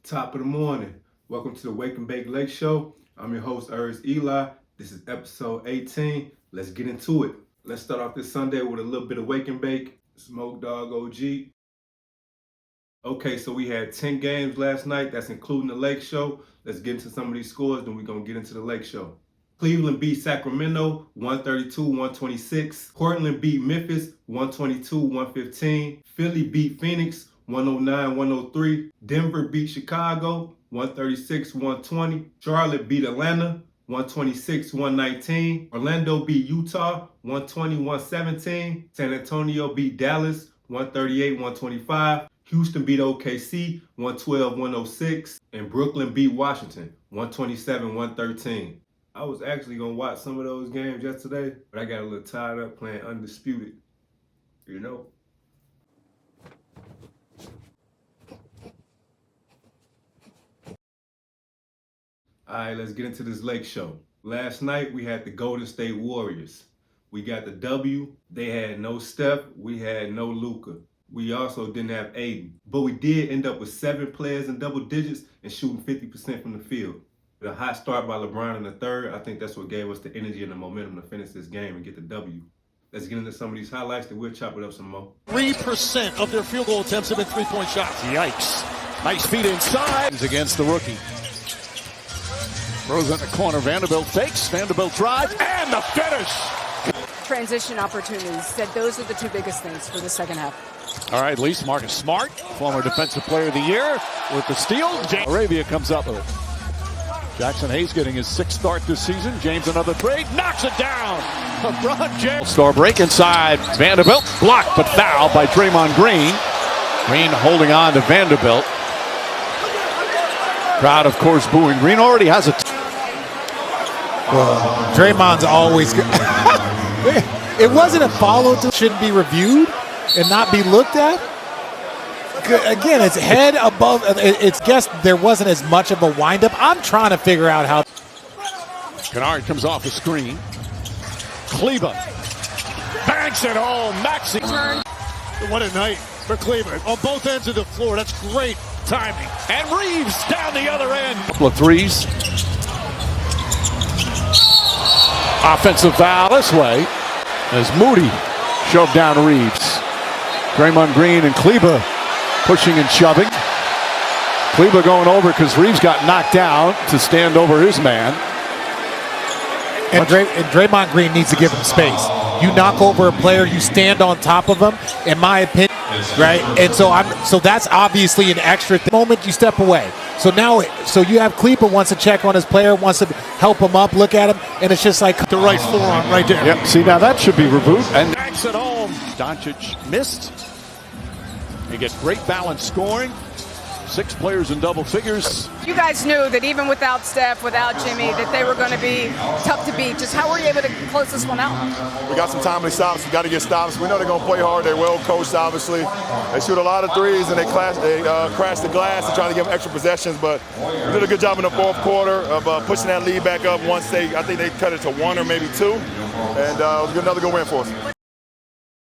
Top of the morning. Welcome to the Wake and Bake Lake Show. I'm your host, Eli. This is episode 18. Let's get into it. Let's start off this Sunday with a little bit of Wake and Bake. Smoke Dog OG. Okay, so we had 10 games last night. That's including the Lake Show. Let's get into some of these scores, then we're going to get into the Lake Show. Cleveland beat Sacramento 132-126. Portland beat Memphis 122-115. Philly beat Phoenix 109-103. Denver beat Chicago 136-120. Charlotte beat Atlanta 126-119. Orlando beat Utah 120-117. San Antonio beat Dallas 138-125. Houston beat OKC 112-106. And Brooklyn beat Washington 127-113. I was actually going to watch some of those games yesterday, but I got a little tired up playing Undisputed, you know? All right, let's get into this Lake Show. Last night, we had the Golden State Warriors. We got the W. They had no Steph. We had no Luka. We also didn't have Aiden. But we did end up with 7 players in double digits and shooting 50% from the field. The hot start by LeBron in the third, I think that's what gave us the energy and the momentum to finish this game and get the W. Let's get into some of these highlights, then we'll chop it up some more. 3% of their field goal attempts have been three-point shots. Yikes. Nice feet inside. Against the rookie. Throws in the corner. Vanderbilt fakes. Vanderbilt drives. And the finish. Transition opportunities. Said those are the two biggest things for the second half. All right, Lise Marcus Smart, former Defensive Player of the Year, with the steal. Arabia comes up with it. Jackson Hayes getting his 6th start this season. James another three. Knocks it down. LeBron James. Star break inside. Vanderbilt. Blocked but fouled by Draymond Green. Green holding on to Vanderbilt. Crowd, of course, booing. Green already has a... Draymond's always good. It wasn't a follow to shouldn't be reviewed and not be looked at. Again, it's head above. It's guess there wasn't as much of a windup. I'm trying to figure out how. Kennard comes off the screen. Kleber banks it home. Maxey. What a night for Kleber on both ends of the floor. That's great timing. And Reeves down the other end. Couple of threes. Offensive foul this way as Moody shoved down Reeves. Draymond Green and Kleber pushing and shoving. Kleber going over because Reeves got knocked down to stand over his man. And Draymond Green needs to give him space. You knock over a player, you stand on top of him, in my opinion, right? And so that's obviously an extra moment you step away. So now, you have Kleber wants to check on his player, wants to help him up, look at him, and it's just like the right forearm right there. Yep. See, now that should be reviewed. And backs it home. Doncic missed. He gets great balance scoring. 6 players in double figures. You guys knew that even without Steph, without Jimmy, that they were going to be tough to beat. Just how were you able to close this one out? We got some timely stops. We got to get stops. We know they're going to play hard. They're well coached, obviously. They shoot a lot of threes and they crash the glass and try to give them extra possessions. But we did a good job in the fourth quarter of pushing that lead back up. I think they cut it to 1 or maybe 2, and it was another good win for us.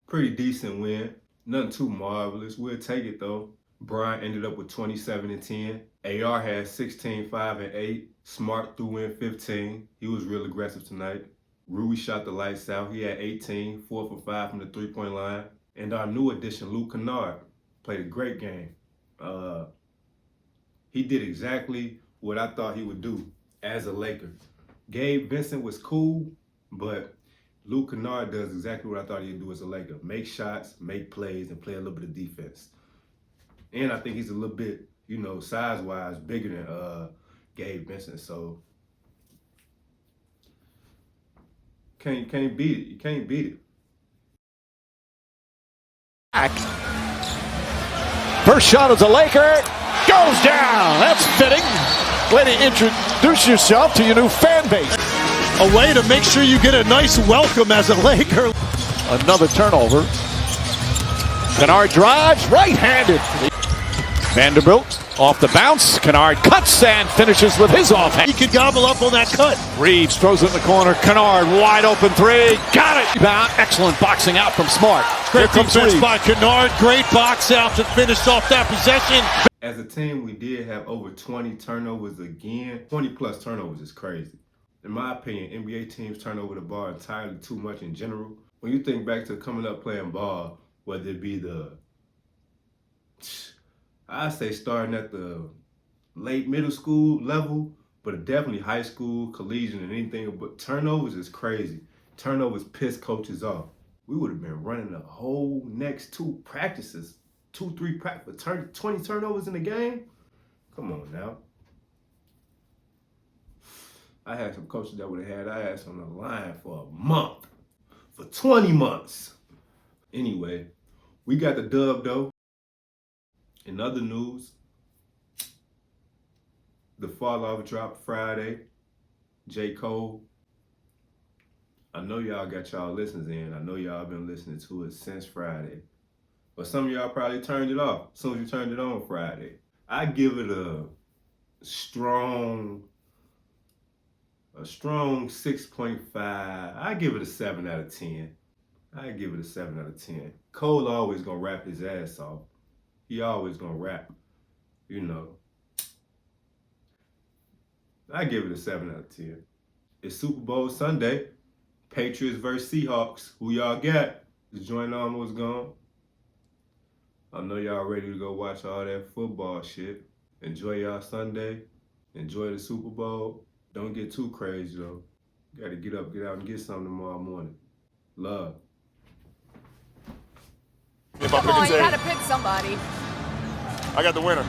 Pretty decent win. Nothing too marvelous. We'll take it though. Brian ended up with 27 and 10. AR had 16, 5, and 8. Smart threw in 15. He was real aggressive tonight. Rui shot the lights out. He had 18, 4 for 5 from the three-point line. And our new addition, Luke Kennard, played a great game. He did exactly what I thought he would do as a Laker. Gabe Vincent was cool, but Luke Kennard does exactly what I thought he'd do as a Laker. Make shots, make plays, and play a little bit of defense. And I think he's a little bit, size-wise, bigger than Gabe Vincent. So, can't beat it. You can't beat it. First shot as a Laker. Goes down. That's fitting. Way to introduce yourself to your new fan base. A way to make sure you get a nice welcome as a Laker. Another turnover. Kennard drives, right-handed. Vanderbilt off the bounce. Kennard cuts and finishes with his offhand. He could gobble up on that cut. Reeves throws it in the corner. Kennard wide open three. Got it. Rebound. Excellent boxing out from Smart. Great defense by Kennard. Great box out to finish off that possession. as a team, we did have over 20 turnovers again. 20 plus turnovers is crazy. In my opinion, NBA teams turn over the ball entirely too much in general. When you think back to coming up playing ball, whether it be I say starting at the late middle school level, but definitely high school, collegiate, and anything, but turnovers is crazy. Turnovers piss coaches off. We would have been running the whole next 2 practices, 2-3 practices, 20 turnovers in the game? Come on now. I had some coaches that would have had our ass on the line for a month, for 20 months. Anyway, we got the dub though. In other news, the fall off dropped Friday. J. Cole. I know y'all got y'all listens in. I know y'all been listening to it since Friday. But some of y'all probably turned it off as soon as you turned it on Friday. I give it a strong 6.5. I give it a 7 out of 10. I give it a 7 out of 10. Cole always gonna rap his ass off. He always gonna rap, you know. I give it a 7 out of 10. It's Super Bowl Sunday. Patriots versus Seahawks. Who y'all got? The joint almost gone. I know y'all ready to go watch all that football shit. Enjoy y'all Sunday. Enjoy the Super Bowl. Don't get too crazy though. You gotta get up, get out, and get something tomorrow morning. Love. Come on, you gotta pick somebody. I got the winner.